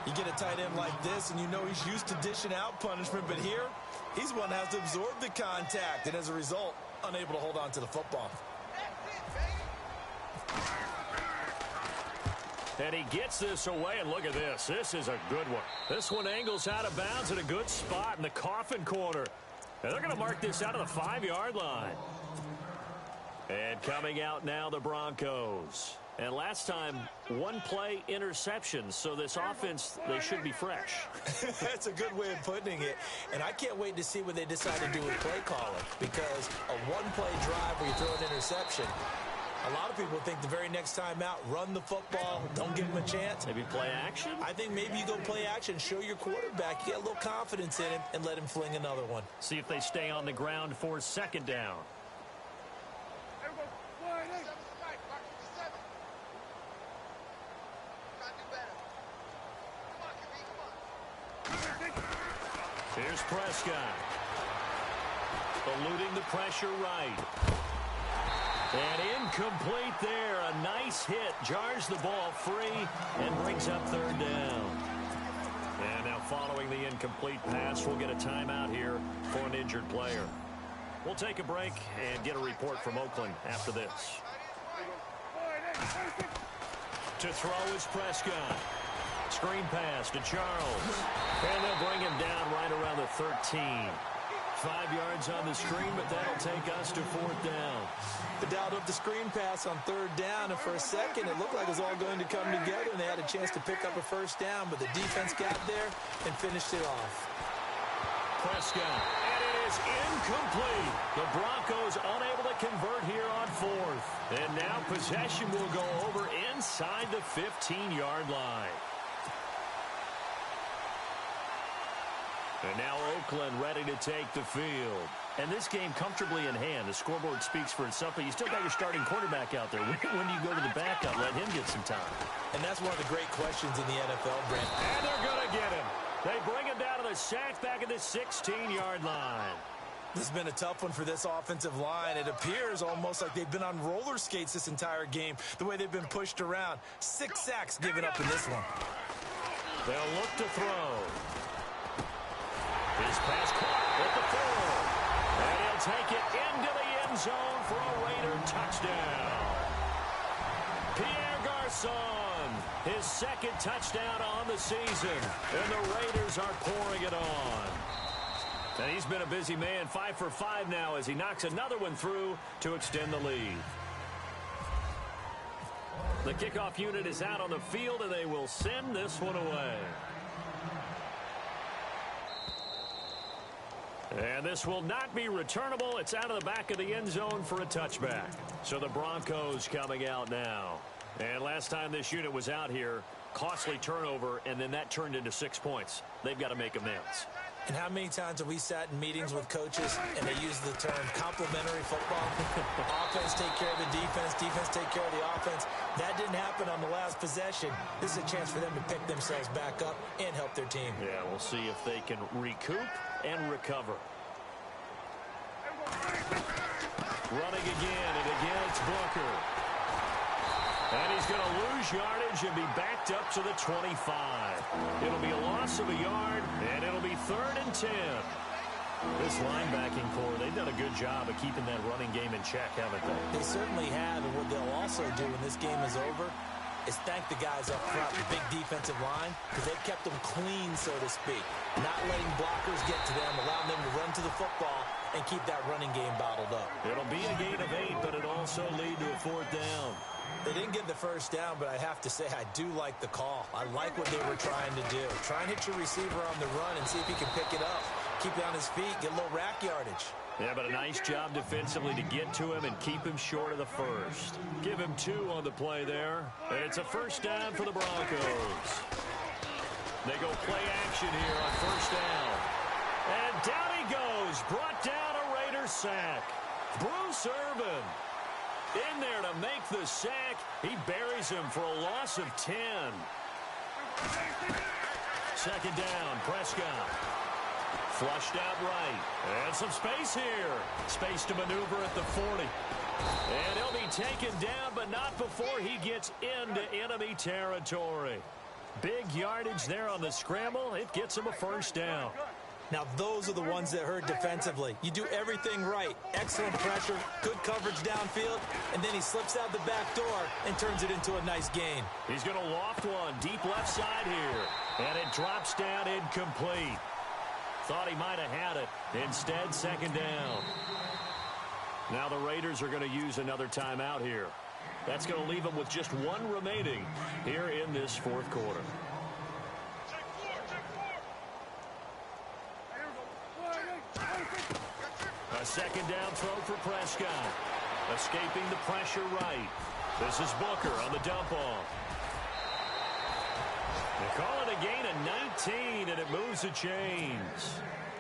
You get a tight end like this, and you know he's used to dishing out punishment, but here, he's one that has to absorb the contact, and as a result, unable to hold on to the football. And he gets this away, and look at this. This is a good one. This one angles out of bounds at a good spot in the coffin corner. And they're going to mark this out of the 5-yard line. And coming out now, the Broncos. And last time, 1 play interception. So this offense, they should be fresh. That's a good way of putting it. And I can't wait to see what they decide to do with play calling. Because a 1-play drive where you throw an interception, a lot of people think the very next time out, run the football, don't give him a chance. Maybe play action? I think maybe you go play action, show your quarterback, you get a little confidence in him, and let him fling another one. See if they stay on the ground for 2nd down. Here's Prescott. Eluding the pressure right. And incomplete there. A nice hit. Jars the ball free and brings up 3rd down. And now following the incomplete pass, we'll get a timeout here for an injured player. We'll take a break and get a report from Oakland after this. To throw is Prescott. Screen pass to Charles. And they'll bring him down right around the 13. 5 yards on the screen, but that'll take us to 4th down. They dialed up the screen pass on 3rd down, and for a second it looked like it was all going to come together, and they had a chance to pick up a 1st down, but the defense got there and finished it off. Prescott, and it is incomplete. The Broncos unable to convert here on 4th. And now possession will go over inside the 15-yard line. And now Oakland ready to take the field. And this game comfortably in hand. The scoreboard speaks for itself, but you still got your starting quarterback out there. When do you go to the backup? Let him get some time. And that's one of the great questions in the NFL, Brent. And they're going to get him. They bring him down to the sack back at the 16-yard line. This has been a tough one for this offensive line. It appears almost like they've been on roller skates this entire game, the way they've been pushed around. 6 sacks given up in this one. They'll look to throw. His pass caught at the 4. And he'll take it into the end zone for a Raider touchdown. Pierre Garçon, his 2nd touchdown on the season. And the Raiders are pouring it on. And he's been a busy man, 5 for 5 now as he knocks another one through to extend the lead. The kickoff unit is out on the field, and they will send this one away. And this will not be returnable. It's out of the back of the end zone for a touchback. So the Broncos coming out now. And last time this unit was out here, costly turnover, and then that turned into 6 points. They've got to make amends. And how many times have we sat in meetings with coaches and they use the term complementary football? Offense take care of the defense, defense take care of the offense. That didn't happen on the last possession. This is a chance for them to pick themselves back up and help their team. Yeah, we'll see if they can recoup and recover. Running again, and again it's Booker. And he's going to lose yardage and be backed up to the 25. It'll be a loss of a yard, and it'll be 3rd and 10. This linebacking core, they've done a good job of keeping that running game in check, haven't they? They certainly have, and what they'll also do when this game is over is thank the guys up front, the big defensive line, because they've kept them clean, so to speak. Not letting blockers get to them, allowing them to run to the football and keep that running game bottled up. It'll be a gain of 8, but it'll also lead to a 4th down. They didn't get the first down, but I have to say I do like the call. I like what they were trying to do. Try and hit your receiver on the run and see if he can pick it up. Keep it on his feet, get a little rack yardage. Yeah, but a nice job defensively to get to him and keep him short of the first. Give him 2 on the play there, and it's a 1st down for the Broncos. They go play action here on 1st down. And down he goes, brought down a Raider sack. Bruce Irvin in there to make the sack. He buries him for a loss of 10. 2nd down, Prescott. Flushed out right. And some space here. Space to maneuver at the 40. And he'll be taken down, but not before he gets into enemy territory. Big yardage there on the scramble. It gets him a 1st down. Now, those are the ones that hurt defensively. You do everything right. Excellent pressure, good coverage downfield, and then he slips out the back door and turns it into a nice gain. He's going to loft one deep left side here, and it drops down incomplete. Thought he might have had it. Instead, 2nd down. Now the Raiders are going to use another timeout here. That's going to leave them with just 1 remaining here in this 4th quarter. A 2nd down throw for Prescott. Escaping the pressure right. This is Booker on the dump off. They call it a gain of 19, and it moves the chains.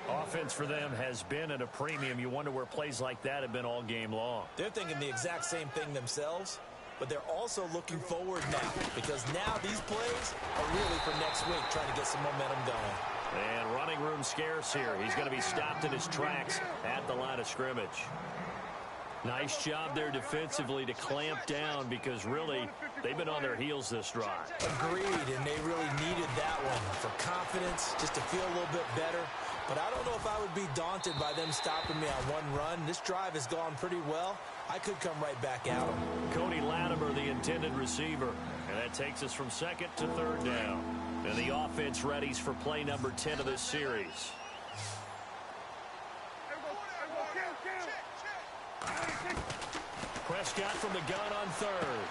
Offense for them has been at a premium. You wonder where plays like that have been all game long. They're thinking the exact same thing themselves, but they're also looking forward now, because now these plays are really for next week, trying to get some momentum going. And running room scarce here. He's going to be stopped in his tracks at the line of scrimmage. Nice job there defensively to clamp down, because really they've been on their heels this drive. Agreed, and they really needed that one for confidence, just to feel a little bit better. But I don't know if I would be daunted by them stopping me on one run. This drive has gone pretty well. I could come right back at them. Cody Latimer, the intended receiver. And that takes us from 2nd to 3rd down. And the offense readies for play number 10 of this series. Prescott from the gun on 3rd.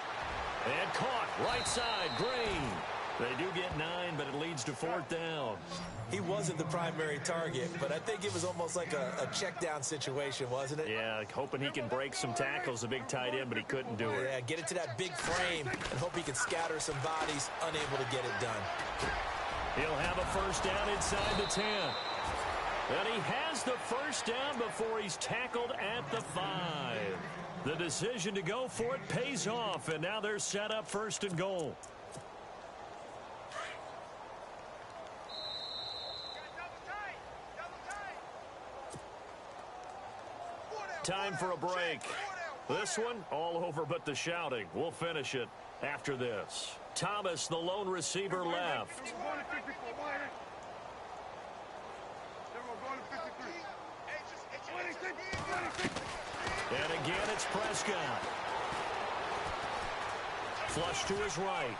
And caught right side, Green. They do get 9, but it leads to 4th down. He wasn't the primary target, but I think it was almost like a check down situation, wasn't it? Yeah, hoping he can break some tackles, a big tight end, but he couldn't do it. Yeah, get it to that big frame and hope he can scatter some bodies, unable to get it done. He'll have a 1st down inside the 10. And he has the 1st down before he's tackled at the 5. The decision to go for it pays off, and now they're set up 1st and goal. Time for a break. This one, all over but the shouting. We'll finish it after this. Thomas, the lone receiver, left. And again, it's Prescott. Flush to his right.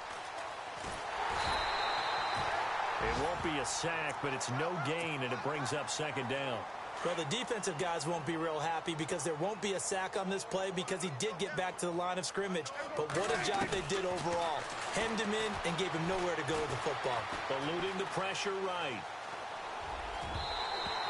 It won't be a sack, but it's no gain, and it brings up 2nd down. Well, the defensive guys won't be real happy because there won't be a sack on this play because he did get back to the line of scrimmage. But what a job they did overall. Hemmed him in and gave him nowhere to go with the football. Eluding the pressure right.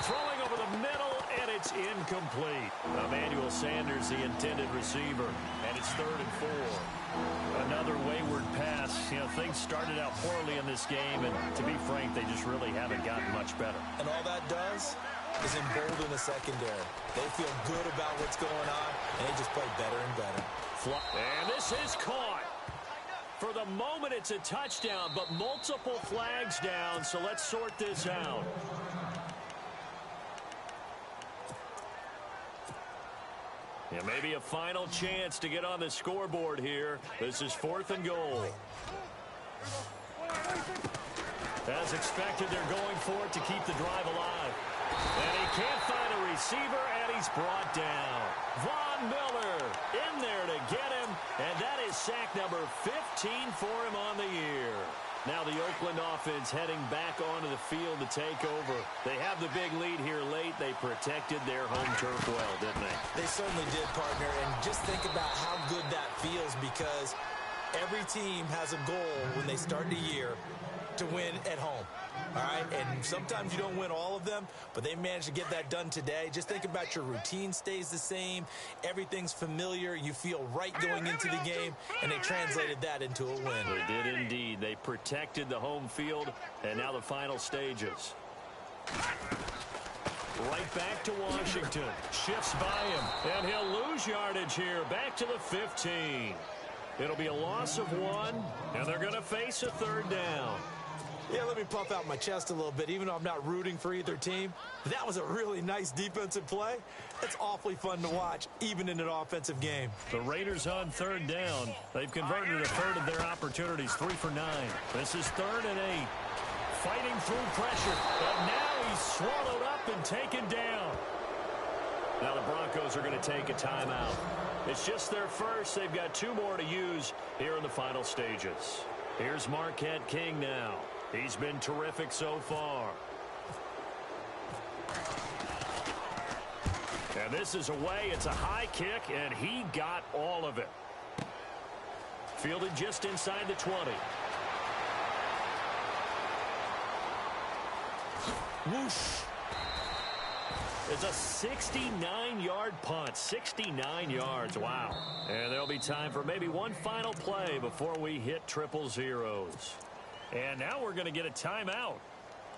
Throwing over the middle, and it's incomplete. Emmanuel Sanders, the intended receiver, and it's 3rd and 4. Another wayward pass. You know, things started out poorly in this game, and to be frank, they just really haven't gotten much better. And all that does is embolden the secondary. They feel good about what's going on, and they just play better and better. And this is caught. For the moment, it's a touchdown, but multiple flags down, so let's sort this out. Yeah, maybe a final chance to get on the scoreboard here. This is 4th and goal. As expected, they're going for it to keep the drive alive. And he can't find a receiver, and he's brought down. Von Miller in there to get him, and that is sack number 15 for him on the year. Now the Oakland offense heading back onto the field to take over. They have the big lead here late. They protected their home turf well, didn't they? They certainly did, partner. And just think about how good that feels because every team has a goal when they start the year to win at home. All right, and sometimes you don't win all of them, but they managed to get that done today. Just think about your routine stays the same. Everything's familiar. You feel right going into the game, and they translated that into a win. They did indeed. They protected the home field, and now the final stages. Right back to Washington. Shifts by him, and he'll lose yardage here. Back to the 15. It'll be a loss of 1, and they're going to face a 3rd down. Yeah, let me puff out my chest a little bit, even though I'm not rooting for either team. That was a really nice defensive play. It's awfully fun to watch, even in an offensive game. The Raiders on 3rd down. They've converted a 3rd of their opportunities, 3 for 9. This is 3rd and 8. Fighting through pressure, but now he's swallowed up and taken down. Now the Broncos are going to take a timeout. It's just their first. They've got 2 more to use here in the final stages. Here's Marquette King now. He's been terrific so far. And this is away. It's a high kick, and he got all of it. Fielded just inside the 20. Whoosh. It's a 69-yard punt. 69 yards. Wow. And there'll be time for maybe one final play before we hit 000. And now we're going to get a timeout.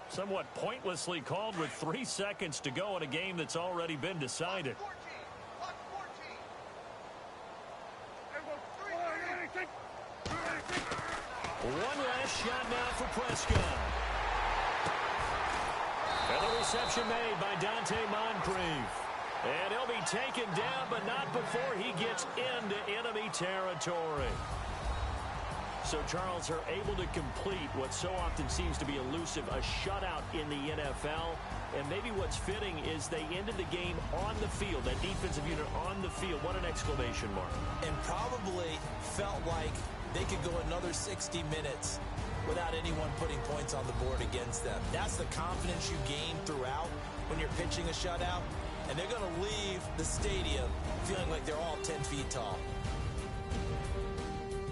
Somewhat pointlessly called with 3 seconds to go in a game that's already been decided. One last shot now for Prescott. And the reception made by Dante Moncrief. And he'll be taken down, but not before he gets into enemy territory. So Charles are able to complete what so often seems to be elusive, a shutout in the NFL. And maybe what's fitting is they ended the game on the field, that defensive unit on the field. What an exclamation mark. And probably felt like they could go another 60 minutes without anyone putting points on the board against them. That's the confidence you gain throughout when you're pitching a shutout. And they're going to leave the stadium feeling like they're all 10 feet tall.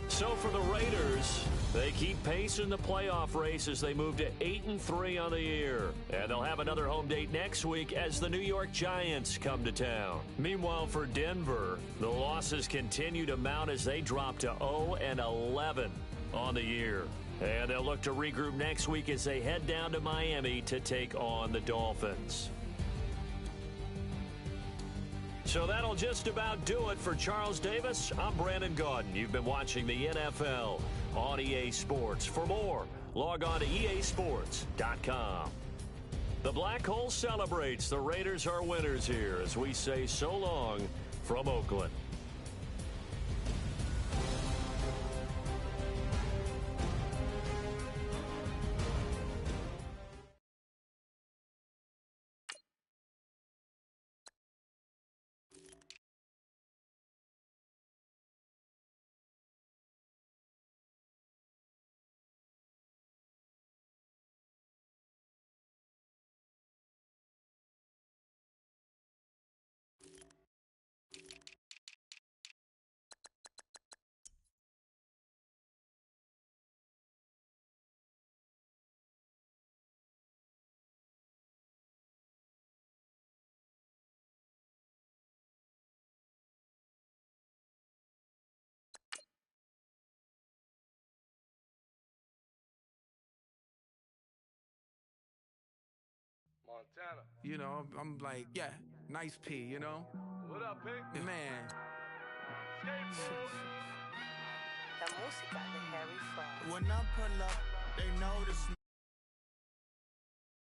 So for the Raiders, they keep pace in the playoff race as they move to 8-3 on the year. And they'll have another home date next week as the New York Giants come to town. Meanwhile, for Denver, the losses continue to mount as they drop to 0-11 on the year. And they'll look to regroup next week as they head down to Miami to take on the Dolphins. So that'll just about do it for Charles Davis. I'm Brandon Gaudin. You've been watching the NFL on EA Sports. For more, log on to easports.com. The Black Hole celebrates. The Raiders are winners here as we say so long from Oakland. Montana. You know, I'm like, yeah, nice P, you know? What up, P? Man. La música de Harry Fraud. When I pull up, they notice me.